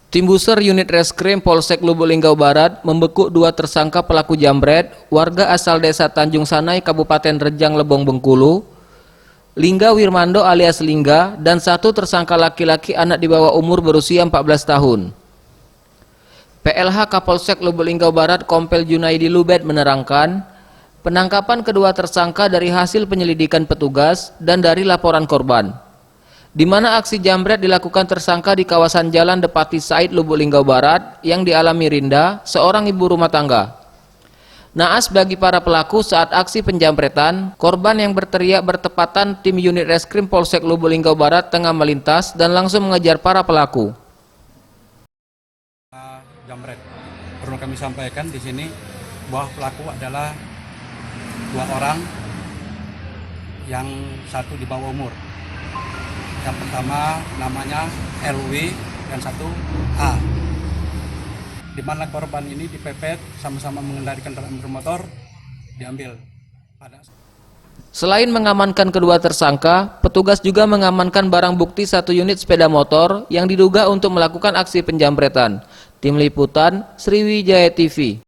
Tim Buser Unit Reskrim Polsek Lubuk Linggau Barat membekuk dua tersangka pelaku jambret, warga asal Desa Tanjung Sanai, Kabupaten Rejang Lebong, Bengkulu, Lingga Wirmando alias Lingga, dan satu tersangka laki-laki anak di bawah umur berusia 14 tahun. PLH Kapolsek Lubuk Linggau Barat Kompel Junaidi Lubed menerangkan, penangkapan kedua tersangka dari hasil penyelidikan petugas dan dari laporan korban, di mana aksi jambret dilakukan tersangka di kawasan Jalan Depati Said, Lubuk Linggau Barat, yang dialami Rinda, seorang ibu rumah tangga. Naas bagi para pelaku saat aksi penjambretan, korban yang berteriak bertepatan tim unit reskrim Polsek Lubuk Linggau Barat tengah melintas dan langsung mengejar para pelaku. Jambret. Perlu kami sampaikan di sini bahwa pelaku adalah dua orang, yang satu di bawah umur. Yang pertama namanya LW dan satu A, di mana korban ini dipepet sama-sama mengendalikan kendaraan motor, diambil. Selain mengamankan kedua tersangka, petugas juga mengamankan barang bukti satu unit sepeda motor yang diduga untuk melakukan aksi penjambretan. Tim Liputan Sriwijaya TV.